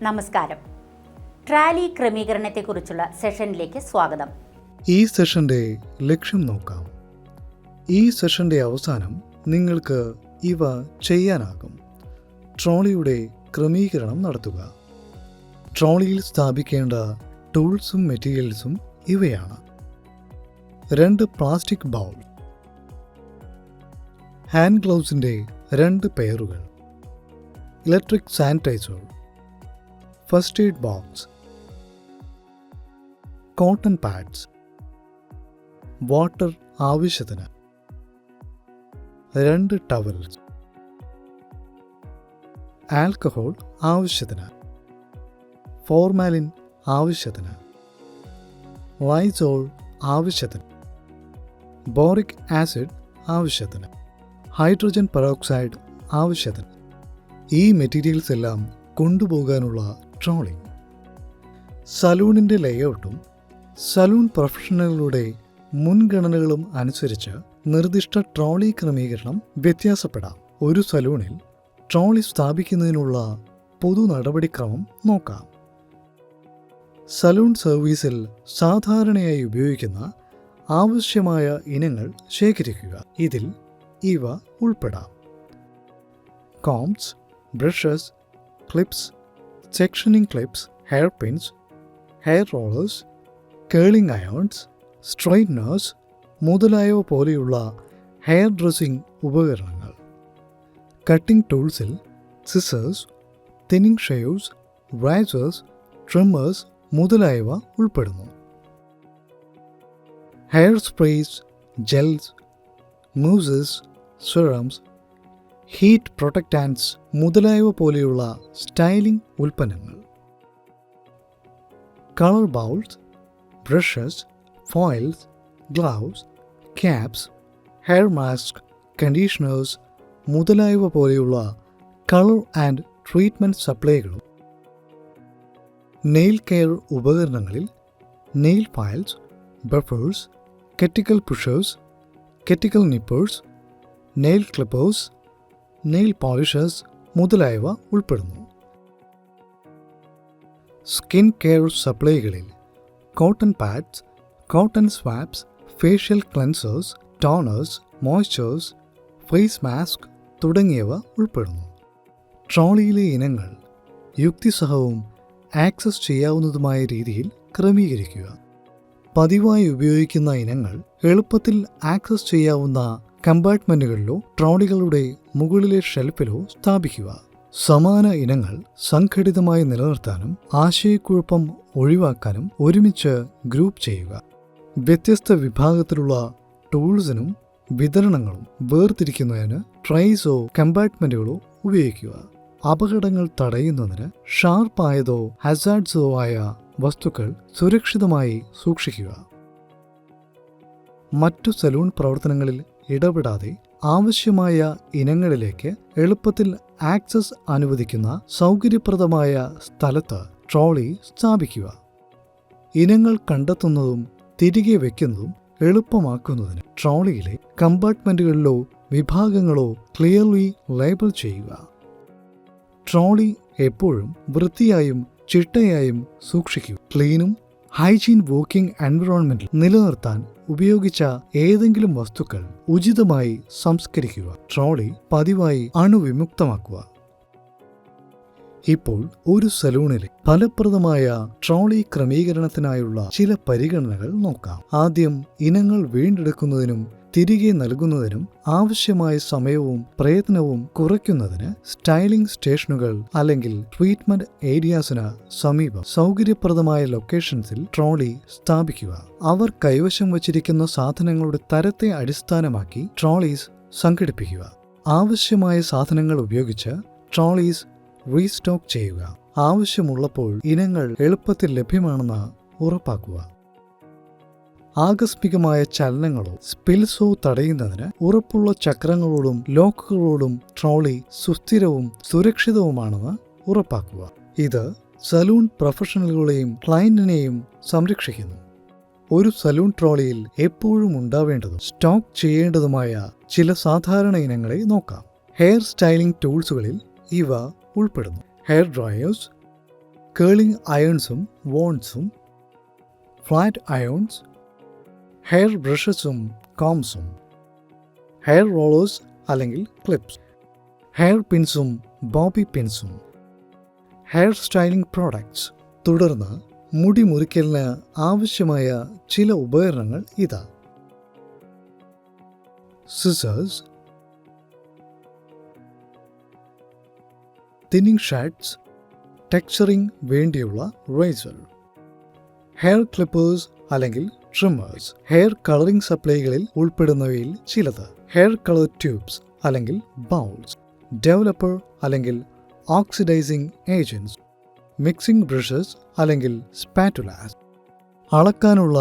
നമസ്കാരം. ട്രാലി ക്രമീകരണത്തെക്കുറിച്ചുള്ള സെഷനിലേക്ക് സ്വാഗതം. ഈ സെഷൻ്റെ ലക്ഷ്യം നോക്കാം. ഈ സെഷൻ്റെ അവസാനം നിങ്ങൾക്ക് ഇവ ചെയ്യാനാകും. ട്രോളിയുടെ ക്രമീകരണം നടത്തുക. ട്രോളിയിൽ സ്ഥാപിക്കേണ്ട ടൂൾസും മെറ്റീരിയൽസും ഇവയാണ്: 2 പ്ലാസ്റ്റിക് ബൗൾ, ഹാൻഡ് ഗ്ലൗസിൻ്റെ 2 പെയറുകൾ, electric sanitiser, first aid box, cotton pads, water ആവശ്യത്തിന്, 2 ടവൽസ്, ആൽക്കഹോൾ ആവശ്യത്തിന്, ഫോർമാലിൻ ആവശ്യത്തിന്, ലൈസോൾ ആവശ്യത്തിന്, ബോറിക് ആസിഡ് ആവശ്യത്തിന്, ഹൈഡ്രജൻ പെറോക്സൈഡ് ആവശ്യത്തിന്. ഈ മെറ്റീരിയൽസ് എല്ലാം കൊണ്ടുപോകാനുള്ള ട്രോളിംഗ്. സലൂണിൻ്റെ ലേഔട്ടും സലൂൺ പ്രൊഫഷണലുകളുടെ മുൻഗണനകളും അനുസരിച്ച് നിർദ്ദിഷ്ട ട്രോളി ക്രമീകരണം വ്യത്യാസപ്പെടാം. ഒരു സലൂണിൽ ട്രോളി സ്ഥാപിക്കുന്നതിനുള്ള പൊതു നടപടിക്രമം നോക്കാം. സലൂൺ സർവീസിൽ സാധാരണയായി ഉപയോഗിക്കുന്ന ആവശ്യമായ ഇനങ്ങൾ ശേഖരിക്കുക. ഇതിൽ ഇവ ഉൾപ്പെടാം: combs, brushes, clips, sectioning clips, hair pins, hair rollers, curling irons, straighteners മുതലായവ പോലെയുള്ള ഹെയർ ഡ്രസ്സിംഗ് ഉപകരണങ്ങൾ. കട്ടിംഗ് ടൂൾസിൽ സിസേഴ്സ്, തിന്നിംഗ് ഷേവ്സ്, റൈസേഴ്സ്, ട്രിമ്മേഴ്സ് മുതലായവ ഉൾപ്പെടുന്നു. Hair sprays, gels, mousses, serums, heat protectants മുതലായവ പോലെയുള്ള സ്റ്റൈലിംഗ് ഉൽപ്പന്നങ്ങൾ. Colour bowls, brushes, foils, gloves, caps, hair mask, conditioners മുതലായവ പോലെയുള്ള കളർ ആൻഡ് ട്രീറ്റ്മെൻറ്റ് സപ്ലൈകളും. നെയിൽ കെയർ ഉപകരണങ്ങളിൽ nail files, buffers, cuticle pushers, cuticle nippers, nail clippers, nail polishers മുതലായവ ഉൾപ്പെടുന്നു. Skin care സപ്ലൈകളിൽ cotton pads, cotton swabs, facial cleansers, toners, moisturisers, face mask തുടങ്ങിയവ ഉൾപ്പെടുന്നു. ട്രോളിയിലെ ഇനങ്ങൾ യുക്തിസഹവും ആക്സസ് ചെയ്യാവുന്നതുമായ രീതിയിൽ ക്രമീകരിക്കുക. പതിവായി ഉപയോഗിക്കുന്ന ഇനങ്ങൾ എളുപ്പത്തിൽ ആക്സസ് ചെയ്യാവുന്ന കമ്പാർട്ട്മെൻറ്റുകളിലോ ട്രോളികളുടെ മുകളിലെ ഷെൽഫിലോ സ്ഥാപിക്കുക. സമാന ഇനങ്ങൾ സംഘടിതമായി നിലനിർത്താനും ആശയക്കുഴപ്പം ഒഴിവാക്കാനും ഒരുമിച്ച് ഗ്രൂപ്പ് ചെയ്യുക. വ്യത്യസ്ത വിഭാഗത്തിലുള്ള ടൂൾസിനും വിതരണങ്ങളും വേർതിരിക്കുന്നതിന് ട്രൈസോ കമ്പാർട്ട്മെൻറ്റുകളോ ഉപയോഗിക്കുക. അപകടങ്ങൾ തടയുന്നതിന് ഷാർപ്പായതോ ഹസാർഡ്സോ ആയ വസ്തുക്കൾ സുരക്ഷിതമായി സൂക്ഷിക്കുക. മറ്റു സലൂൺ പ്രവർത്തനങ്ങളിൽ ഇടപെടാതെ ആവശ്യമായ ഇനങ്ങളിലേക്ക് എളുപ്പത്തിൽ ആക്സസ് അനുവദിക്കുന്ന സൗകര്യപ്രദമായ സ്ഥലത്ത് ട്രോളി സ്ഥാപിക്കുക. ഇനങ്ങൾ കണ്ടെത്തുന്നതും തിരികെ വയ്ക്കുന്നതും എളുപ്പമാക്കുന്നതിന് ട്രോളിയിലെ കമ്പാർട്ട്മെൻറ്റുകളിലോ വിഭാഗങ്ങളോ ക്ലിയർലി ലേബൽ ചെയ്യുക. ട്രോളി എപ്പോഴും വൃത്തിയായും ചിട്ടയായും സൂക്ഷിക്കുക. ക്ലീനും ഹൈജീൻ വർക്കിംഗ് എൻവയോൺമെന്റിൽ നിലനിർത്താൻ ഉപയോഗിച്ച ഏതെങ്കിലും വസ്തുക്കൾ ഉചിതമായി സംസ്കരിക്കുക. ട്രോളി പതിവായി അണുവിമുക്തമാക്കുക. ഇപ്പോൾ ഒരു സലൂണിലെ ഫലപ്രദമായ ട്രോളി ക്രമീകരണത്തിനായുള്ള ചില പരിഗണനകൾ നോക്കാം. ആദ്യം, ഇനങ്ങൾ വീണ്ടെടുക്കുന്നതിനും തിരികെ നൽകുന്നതിനും ആവശ്യമായ സമയവും പ്രയത്നവും കുറയ്ക്കുന്നതിന് സ്റ്റൈലിംഗ് സ്റ്റേഷനുകൾ അല്ലെങ്കിൽ ട്രീറ്റ്മെന്റ് ഏരിയാസിന് സമീപം സൗകര്യപ്രദമായ ലൊക്കേഷൻസിൽ ട്രോളി സ്ഥാപിക്കുക. അവർ കൈവശം വച്ചിരിക്കുന്ന സാധനങ്ങളുടെ തരത്തെ അടിസ്ഥാനമാക്കി ട്രോളീസ് സംഘടിപ്പിക്കുക. ആവശ്യമായ സാധനങ്ങൾ ഉപയോഗിച്ച് ട്രോളീസ് റീസ്റ്റോക്ക് ചെയ്യുക. ആവശ്യമുള്ളപ്പോൾ ഇനങ്ങൾ എളുപ്പത്തിൽ ലഭ്യമാണെന്ന് ഉറപ്പാക്കുക. ആകസ്മികമായ ചലനങ്ങളോ സ്പിൽസോ തടയുന്നതിന് ഉറപ്പുള്ള ചക്രങ്ങളോടും ലോക്കുകളോടും ട്രോളി സുസ്ഥിരവും സുരക്ഷിതവുമാണെന്ന് ഉറപ്പാക്കുക. ഇത് സലൂൺ പ്രൊഫഷണലുകളെയും ക്ലയന്റിനെയും സംരക്ഷിക്കുന്നു. ഒരു സലൂൺ ട്രോളിയിൽ എപ്പോഴും ഉണ്ടാവേണ്ടതും സ്റ്റോക്ക് ചെയ്യേണ്ടതുമായ ചില സാധാരണ ഇനങ്ങളെ നോക്കാം. ഹെയർ സ്റ്റൈലിംഗ് ടൂൾസുകളിൽ ഇവ ഉൾപ്പെടുന്നു: ഹെയർ ഡ്രയേഴ്സ്, കേളിംഗ് അയൺസും വോൺസും, ഫ്ലാറ്റ് അയൺസ്, ഹെയർ ബ്രഷസും കോംസും, ഹെയർ റോളേഴ്സ് അല്ലെങ്കിൽ ക്ലിപ്സ്, ഹെയർ പിൻസും ബോബി പിൻസും, ഹെയർ സ്റ്റൈലിംഗ് പ്രോഡക്ട്സ്. തുടർന്ന് മുടി മുറിക്കലിന് ആവശ്യമായ ചില ഉപകരണങ്ങൾ ഇതാ: സിസേഴ്സ്, തിന്നിംഗ് ഷാഡ്സ്, ടെക്സ്ചറിംഗ് വേണ്ടിയുള്ള റേസർ, ഹെയർ ക്ലിപ്പേഴ്സ് അല്ലെങ്കിൽ ട്രിമ്മേഴ്സ്. ഹെയർ കളറിംഗ് സപ്ലൈകളിൽ ഉൾപ്പെടുന്നവയിൽ ചിലത്: ഹെയർ കളർ ട്യൂബ്സ് അല്ലെങ്കിൽ ബൗൾസ്, ഡെവലപ്പർ അല്ലെങ്കിൽ ഓക്സിഡൈസിംഗ് ഏജൻറ്റ്സ്, മിക്സിംഗ് ബ്രഷസ് അല്ലെങ്കിൽ സ്പാറ്റുലാസ്, അളക്കാനുള്ള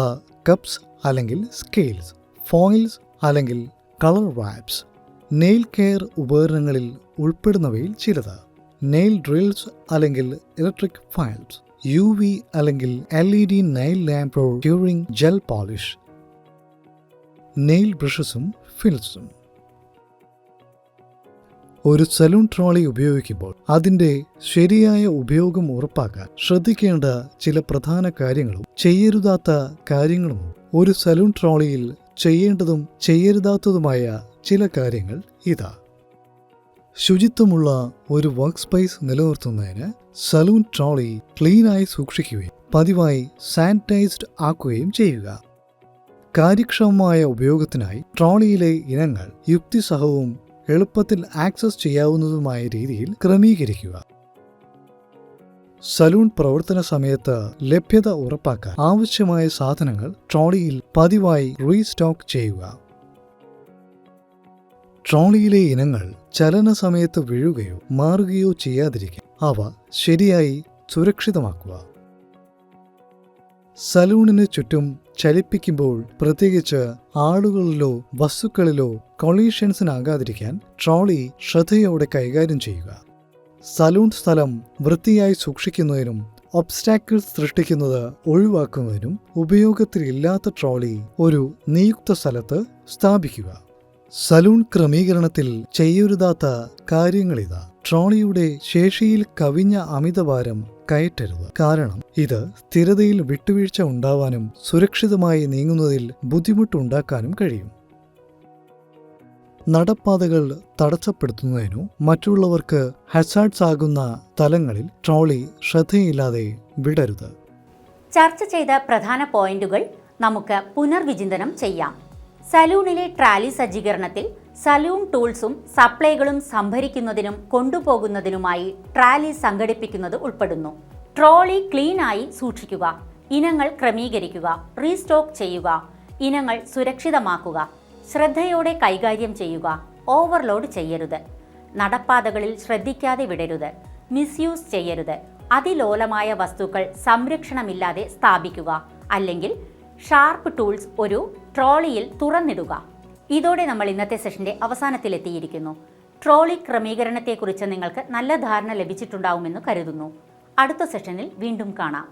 കപ്സ് അല്ലെങ്കിൽ സ്കെയിൽസ്, ഫോയിൽസ് അല്ലെങ്കിൽ കളർ വാപ്സ്. നെയിൽ കെയർ ഉപകരണങ്ങളിൽ ഉൾപ്പെടുന്നവയിൽ ചിലത്: നെയിൽ ഡ്രിൽസ് അല്ലെങ്കിൽ ഇലക്ട്രിക് ഫയൽസ്, UV അല്ലെങ്കിൽ LED nail lamp curing gel polish, nail ബ്രഷസും ഫിൽസും. ഒരു സലൂൺ ട്രോളി ഉപയോഗിക്കുമ്പോൾ അതിൻ്റെ ശരിയായ ഉപയോഗം ഉറപ്പാക്കാൻ ശ്രദ്ധിക്കേണ്ട ചില പ്രധാന കാര്യങ്ങളും ചെയ്യരുതാത്ത കാര്യങ്ങളും. ഒരു സലൂൺ ട്രോളിയിൽ ചെയ്യേണ്ടതും ചെയ്യരുതാത്തതുമായ ചില കാര്യങ്ങൾ ഇതാ: ശുചിത്വമുള്ള ഒരു വർക്ക് സ്പേസ് നിലനിർത്തുന്നതിന് സലൂൺ ട്രോളി ക്ലീനായി സൂക്ഷിക്കുകയും പതിവായി സാനിറ്റൈസ്ഡ് ആക്കുകയും ചെയ്യുക. കാര്യക്ഷമമായ ഉപയോഗത്തിനായി ട്രോളിയിലെ ഇനങ്ങൾ യുക്തിസഹവും എളുപ്പത്തിൽ ആക്സസ് ചെയ്യാവുന്നതുമായ രീതിയിൽ ക്രമീകരിക്കുക. സലൂൺ പ്രവർത്തന സമയത്ത് ലഭ്യത ഉറപ്പാക്കാൻ ആവശ്യമായ സാധനങ്ങൾ ട്രോളിയിൽ പതിവായി റീസ്റ്റോക്ക് ചെയ്യുക. ട്രോളിയിലെ ഇനങ്ങൾ ചലന സമയത്ത് വീഴുകയോ മാറുകയോ ചെയ്യാതിരിക്കാൻ അവ ശരിയായി സുരക്ഷിതമാക്കുക. സലൂണിന് ചുറ്റും ചലിപ്പിക്കുമ്പോൾ, പ്രത്യേകിച്ച് ആളുകളിലോ വസ്തുക്കളിലോ കൊളീഷൻസിനാകാതിരിക്കാൻ ട്രോളി ശ്രദ്ധയോടെ കൈകാര്യം ചെയ്യുക. സലൂൺ സ്ഥലം വൃത്തിയായി സൂക്ഷിക്കുന്നതിനും ഒബ്സ്റ്റാക്കിൾസ് സൃഷ്ടിക്കുന്നത് ഒഴിവാക്കുന്നതിനും ഉപയോഗത്തിലില്ലാത്ത ട്രോളി ഒരു നിയുക്ത സ്ഥലത്ത് സ്ഥാപിക്കുക. സലൂൺ ക്രമീകരണത്തിൽ ചെയ്യരുതാത്ത കാര്യങ്ങളിതാ: ട്രോളിയുടെ ശേഷിയിൽ കവിഞ്ഞ അമിതഭാരം കയറ്റരുത്. കാരണം ഇത് സ്ഥിരതയിൽ വിട്ടുവീഴ്ച ഉണ്ടാവാനും സുരക്ഷിതമായി നീങ്ങുന്നതിൽ ബുദ്ധിമുട്ടുണ്ടാക്കാനും കഴിയും. നടപ്പാതകൾ തടസ്സപ്പെടുത്തുന്നതിനോ മറ്റുള്ളവർക്ക് ഹസാർഡ്സ് ആകുന്ന സ്ഥലങ്ങളിൽ ട്രോളി ശ്രദ്ധയില്ലാതെ വിടരുത്. ചർച്ച ചെയ്ത പ്രധാന പോയിന്റുകൾ നമുക്ക് പുനർവിചിന്തനം ചെയ്യാം. സലൂണിലെ ട്രാലി സജ്ജീകരണത്തിൽ സലൂൺ ടൂൾസും സപ്ലൈകളും സംഭരിക്കുന്നതിനും കൊണ്ടുപോകുന്നതിനുമായി ട്രാലി സംഘടിപ്പിക്കുന്നത് ഉൾപ്പെടുന്നു. ട്രോളി ക്ലീനായി സൂക്ഷിക്കുക, ഇനങ്ങൾ ക്രമീകരിക്കുക, റീസ്റ്റോക്ക് ചെയ്യുക, ഇനങ്ങൾ സുരക്ഷിതമാക്കുക, ശ്രദ്ധയോടെ കൈകാര്യം ചെയ്യുക, ഓവർലോഡ് ചെയ്യരുത്, നടപ്പാതകളിൽ ശ്രദ്ധിക്കാതെ വിടരുത്, മിസ്യൂസ് ചെയ്യരുത്, അതിലോലമായ വസ്തുക്കൾ സംരക്ഷണമില്ലാതെ സ്ഥാപിക്കുക, അല്ലെങ്കിൽ ഷാർപ്പ് ടൂൾസ് ഒരു ട്രോളിയിൽ തുറന്നിടുക. ഇതോടെ നമ്മൾ ഇന്നത്തെ സെഷന്റെ അവസാനത്തിലെത്തിയിരിക്കുന്നു. ട്രോളി ക്രമീകരണത്തെക്കുറിച്ച് നിങ്ങൾക്ക് നല്ല ധാരണ ലഭിച്ചിട്ടുണ്ടാവുമെന്ന് കരുതുന്നു. അടുത്ത സെഷനിൽ വീണ്ടും കാണാം.